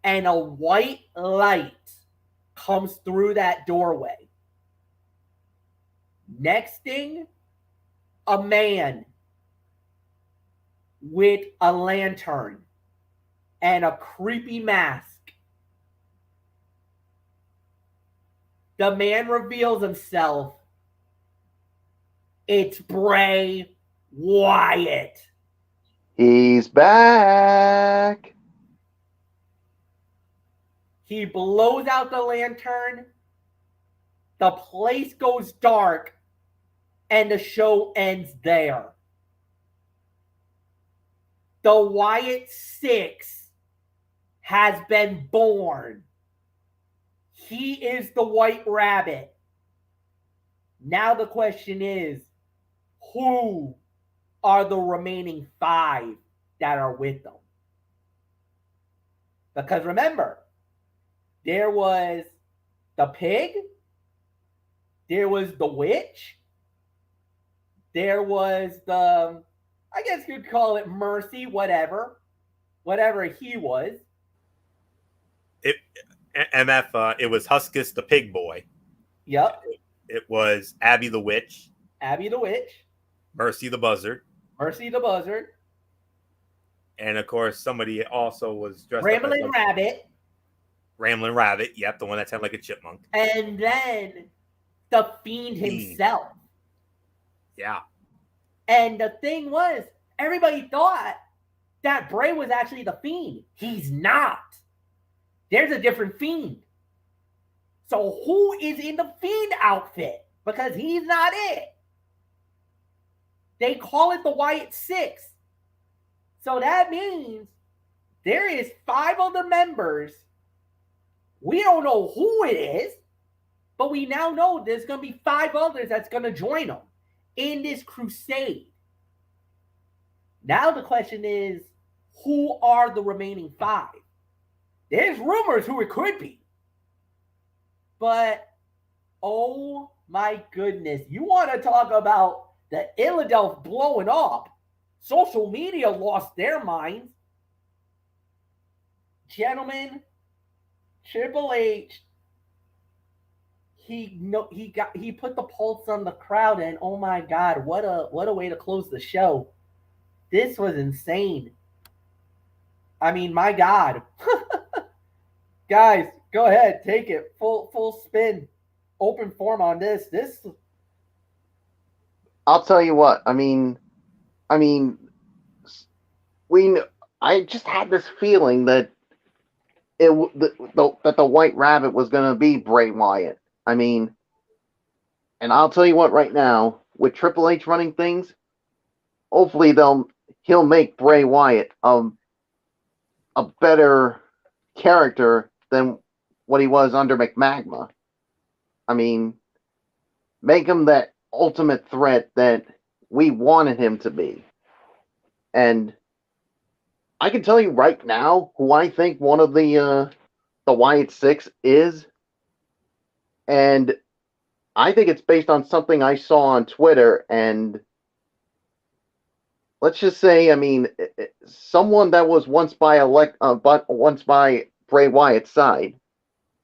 and a white light comes through that doorway. Next thing, a man with a lantern and a creepy mask. The man reveals himself. It's Bray Wyatt. He's back. He blows out the lantern. The place goes dark. And the show ends there. The Wyatt Six has been born. He is the White Rabbit. Now the question is, who are the remaining 5 that are with them? Because remember, there was the pig, there was the witch, there was the, I guess you'd call it Mercy, whatever he was. MF, it was Huskus the pig boy. Yep. It was Abby the witch. Abby the witch. Mercy the buzzard. Mercy the buzzard. And of course, somebody also was dressed Rambling up as Rabbit. Rambling Rabbit. Yep, the one that sounded like a chipmunk. And then the Fiend himself. Yeah. And the thing was, everybody thought that Bray was actually the Fiend. He's not. There's a different Fiend. So who is in the Fiend outfit? Because he's not it. They call it the Wyatt Six. So that means there is 5 other members. We don't know who it is, but we now know there's going to be 5 others that's going to join them in this crusade. Now the question is, who are the remaining 5? There's rumors who it could be. But, oh my goodness, you want to talk about the Illadelph blowing up. Social media lost their minds. Gentlemen, Triple H, he put the pulse on the crowd, and oh my God, what a way to close the show. This was insane. I mean, my God. Guys, go ahead, take it. Full spin. Open form on this. I'll tell you what. I just had this feeling that that the White Rabbit was going to be Bray Wyatt. I mean, and I'll tell you what right now, with Triple H running things, hopefully he'll make Bray Wyatt a better character than what he was under McMagma. I mean, make him that ultimate threat that we wanted him to be. And I can tell you right now who I think one of the Wyatt Six is, and I think it's based on something I saw on Twitter. And let's just say, I mean, someone that was once by once by Bray Wyatt's side.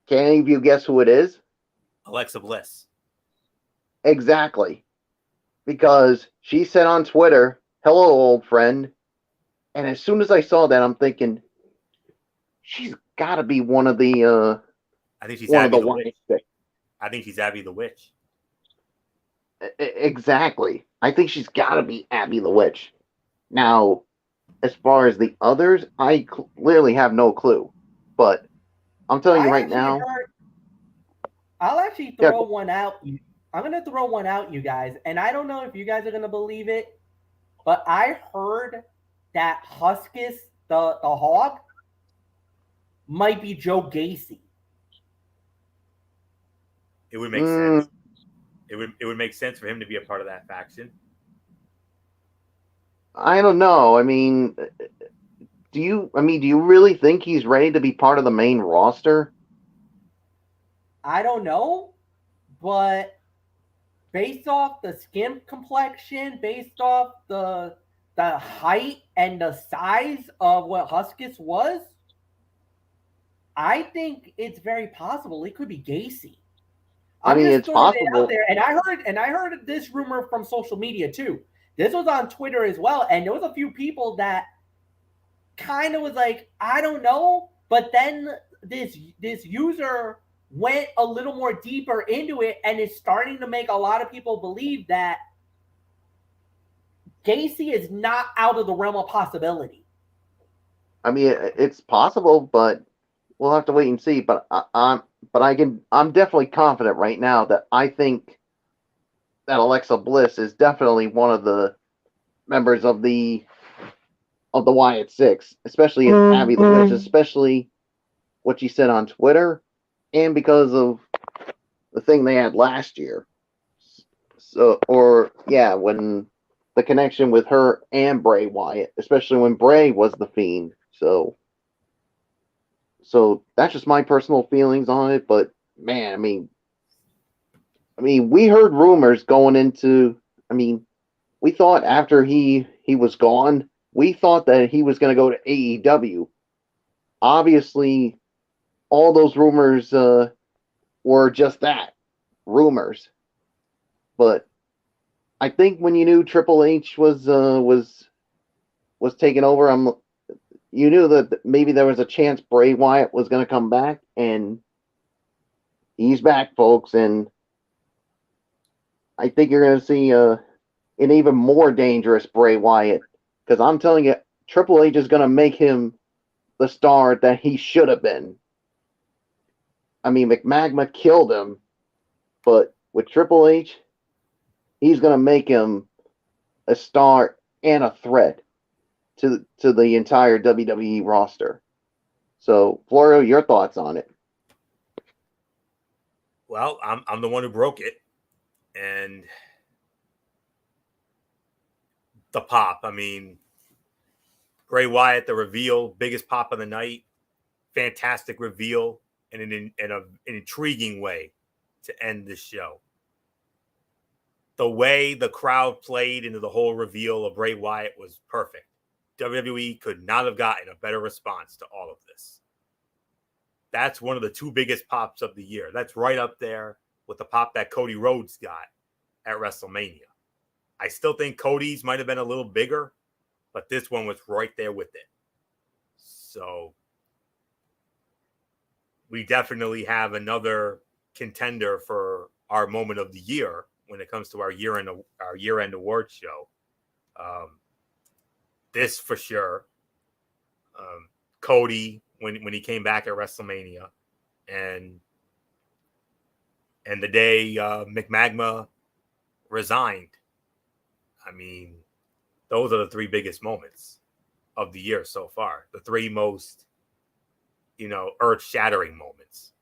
Can any of you guess who it is? Alexa Bliss. Exactly. Because she said on Twitter, "Hello, old friend." And as soon as I saw that, I'm thinking, she's got to be one of the I think she's one of Abby the the Witch. Wyatt Six. I think she's Abby the Witch. Exactly. I think she's got to be Abby the Witch. Now, as far as the others, I clearly have no clue. But I'm telling you right now. I'll actually Yeah, throw one out. I'm going to throw one out, you guys. And I don't know if you guys are going to believe it, but I heard that Huskus, the hog, might be Joe Gacy. It would make sense. It would make sense for him to be a part of that faction. I don't know. I mean, do you really think he's ready to be part of the main roster? I don't know, but based off the skin complexion, based off the height and the size of what Huskus was, I think it's very possible it could be Gacy. I'm just It's throwing possible. it out there, and I heard this rumor from social media too. This was on Twitter as well, and there was a few people that kind of was like, I don't know, but then this user went a little more deeper into it, and is starting to make a lot of people believe that Gacy is not out of the realm of possibility. I mean, it's possible, but we'll have to wait and see. But I'm definitely confident right now that I think that Alexa Bliss is definitely one of the members of the Wyatt Six, especially in Abby the Witch, especially what she said on Twitter, and because of the thing they had last year. So, when the connection with her and Bray Wyatt, especially when Bray was the Fiend. So that's just my personal feelings on it. But man, I mean, we heard rumors going into. I mean, we thought after he was gone, we thought that he was going to go to AEW. Obviously, all those rumors were just that, rumors. But I think when you knew Triple H was taking over, you knew that maybe there was a chance Bray Wyatt was going to come back, and he's back, folks. And I think you're going to see an even more dangerous Bray Wyatt, because I'm telling you, Triple H is going to make him the star that he should have been. I mean, McMagma killed him, but with Triple H, he's going to make him a star and a threat to the entire WWE roster. So, Florio, your thoughts on it? Well, I'm the one who broke it, and the pop. I mean, Bray Wyatt, the reveal, biggest pop of the night, fantastic reveal, and in an intriguing way to end this show. The way the crowd played into the whole reveal of Bray Wyatt was perfect. WWE could not have gotten a better response to all of this. That's one of the two biggest pops of the year. That's right up there with the pop that Cody Rhodes got at WrestleMania. I still think Cody's might have been a little bigger, but this one was right there with it. So we definitely have another contender for our moment of the year when it comes to our year-end awards show. This for sure. Cody when he came back at WrestleMania, and the day McMagma resigned. I mean, those are the three biggest moments of the year so far. The three most, earth-shattering moments.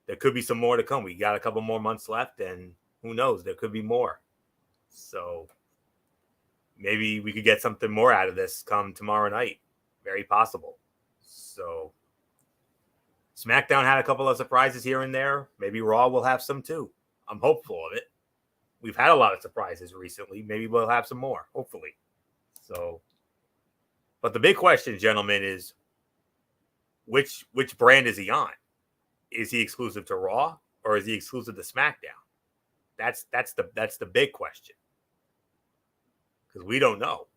There could be some more to come. We got a couple more months left, and who knows? There could be more. So maybe we could get something more out of this come tomorrow night. Very possible. So SmackDown had a couple of surprises here and there. Maybe Raw will have some too. I'm hopeful of it. We've had a lot of surprises recently. Maybe we'll have some more, hopefully. So, but the big question, gentlemen, is which brand is he on? Is he exclusive to Raw or is he exclusive to SmackDown? That's the big question. Because we don't know.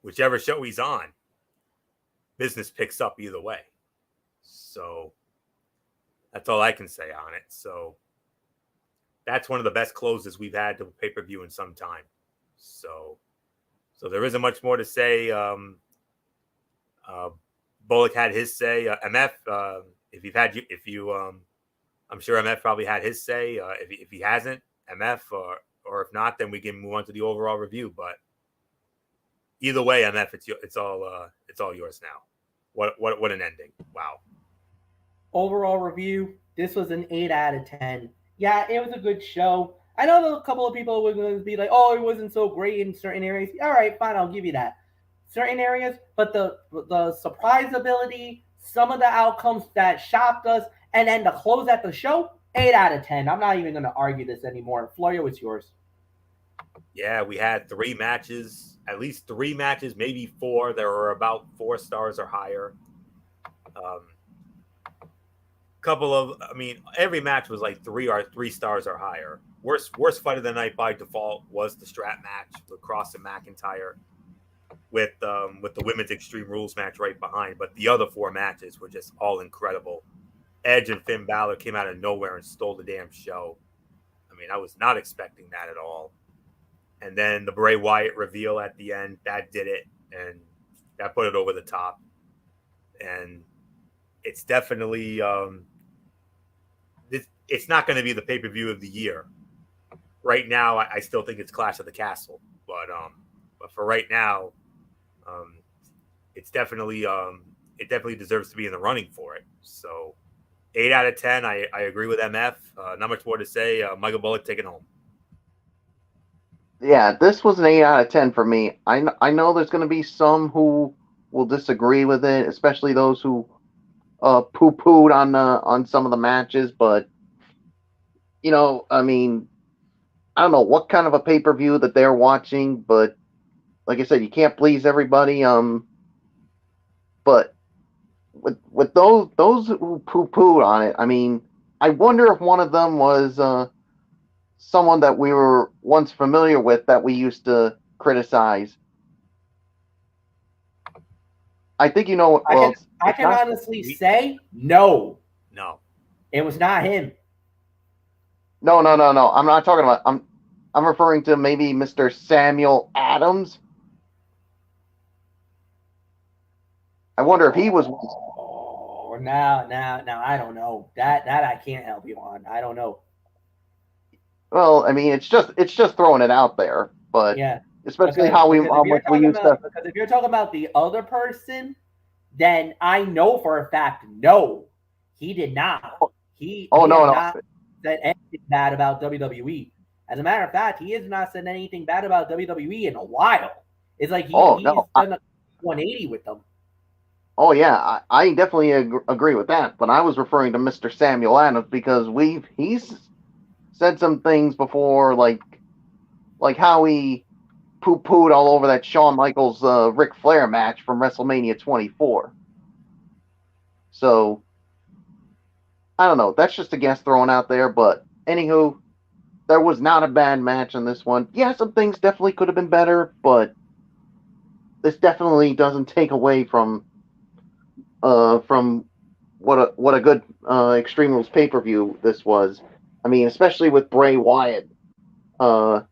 Whichever show he's on, business picks up either way. So that's all I can say on it. So that's one of the best closes we've had to a pay-per-view in some time. So there isn't much more to say. Bullock had his say. MF, I'm sure MF probably had his say. If he hasn't, MF, or if not, then we can move on to the overall review. But either way, MF, it's all yours now. What an ending! Wow. Overall review. This was an 8 out of 10. Yeah, it was a good show. I know a couple of people were going to be like, "Oh, it wasn't so great in certain areas." All right, fine, I'll give you that. Certain areas, but the surprise ability, some of the outcomes that shocked us, and then the close at the show, 8 out of 10. I'm not even going to argue this anymore. Florio, it's yours. Yeah, we had 3 matches, at least 3 matches, maybe 4. There were about 4 stars or higher. Every match was like 3 stars or higher. Worst fight of the night by default was the strap match with Cross and McIntyre, with the women's Extreme Rules match right behind. But the other 4 matches were just all incredible. Edge and Finn Balor came out of nowhere and stole the damn show. I mean, I was not expecting that at all. And then the Bray Wyatt reveal at the end, that did it, and that put it over the top. And it's definitely it's not going to be the pay-per-view of the year. Right now, I still think it's Clash of the Castle, but for right now, it definitely deserves to be in the running for it. So 8 out of 10. I agree with MF. Not much more to say. Michael Bullock, take it home. Yeah, this was an 8 out of 10 for me. I know there's going to be some who will disagree with it, especially those who poo-pooed on some of the matches. But I mean, I don't know what kind of a pay-per-view that they're watching, but like I said, you can't please everybody. But with those who poo-pooed on it, I mean, I wonder if one of them was someone that we were once familiar with that we used to criticize. I think I can honestly say no. No. It was not him. No. I'm not talking about. I'm referring to maybe Mr. Samuel Adams. I wonder if he was. Oh, now, I don't know. That I can't help you on. I don't know. Well, I mean, it's just throwing it out there, but yeah, especially how much we used to. Because if you're talking about the other person, then I know for a fact, no, he did not. He not said anything bad about WWE. As a matter of fact, he has not said anything bad about WWE in a while. It's like he's done a 180 with them. Oh yeah, I definitely agree with that. But I was referring to Mr. Samuel Adams because he's said some things before, like how he poo-pooed all over that Shawn Michaels Ric Flair match from WrestleMania 24. So I don't know. That's just a guess thrown out there. But anywho, there was not a bad match in this one. Yeah, some things definitely could have been better, but this definitely doesn't take away from what a good Extreme Rules pay-per-view this was. I mean, especially with Bray Wyatt coming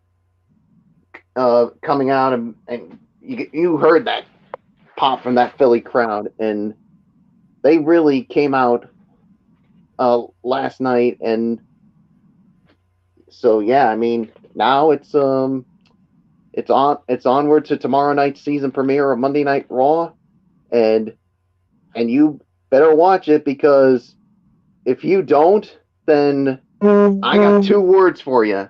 out, and you heard that pop from that Philly crowd, and they really came out last night, and so yeah, I mean, now it's onward to tomorrow night's season premiere of Monday Night Raw, and you better watch it, because if you don't, then I got 2 words for you.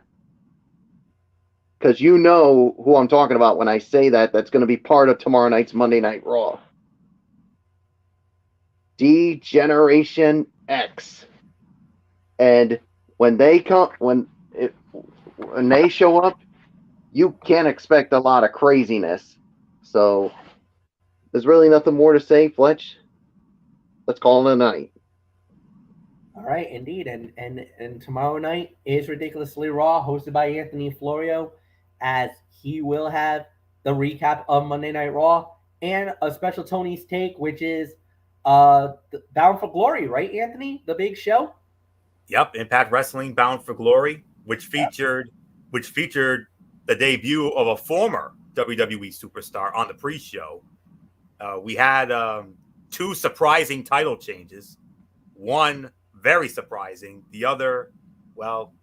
because you know who I'm talking about when I say that. That's going to be part of tomorrow night's Monday Night Raw. D-Generation X. And when they show up, you can't expect a lot of craziness. So there's really nothing more to say, Fletch. Let's call it a night. All right, indeed, and tomorrow night is Ridiculously Raw, hosted by Anthony Florio, as he will have the recap of Monday Night Raw and a special Tony's Take, which is Bound for Glory, right, Anthony? The big show. Yep, Impact Wrestling Bound for Glory, which featured the debut of a former WWE superstar on the pre-show. We had 2 surprising title changes. One very surprising. The other, well,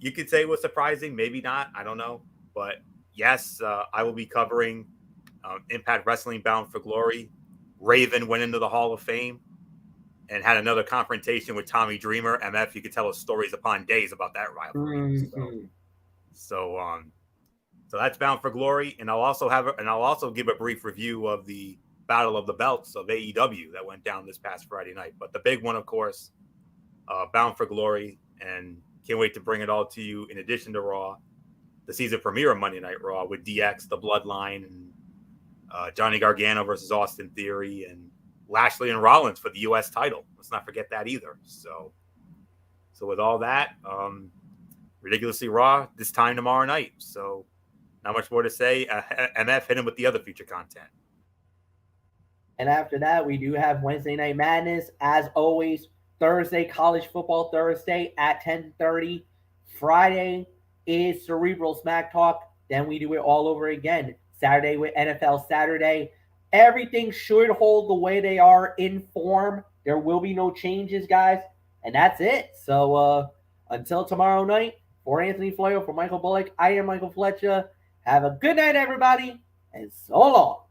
you could say was surprising, maybe not. I don't know. But yes, I will be covering Impact Wrestling Bound for Glory. Raven went into the Hall of Fame and had another confrontation with Tommy Dreamer. MF, you could tell us stories upon days about that rivalry. Mm-hmm. So that's Bound for Glory, and I'll also give a brief review of the Battle of the Belts of AEW that went down this past Friday night. But the big one, of course, Bound for Glory, and can't wait to bring it all to you. In addition to Raw, the season premiere of Monday Night Raw with DX, the Bloodline, and Johnny Gargano versus Austin Theory, and Lashley and Rollins for the U.S. title. Let's not forget that either. So with all that, Ridiculously Raw this time tomorrow night. So not much more to say. MF, hit him with the other feature content. And after that, we do have Wednesday Night Madness. As always, Thursday, College Football Thursday at 10:30. Friday is Cerebral Smack Talk. Then we do it all over again. Saturday with NFL Saturday. Everything should hold the way they are in form. There will be no changes, guys. And that's it. So until tomorrow night, for Anthony Florio, for Michael Bullock, I am Michael Fletcher. Have a good night, everybody, and so long.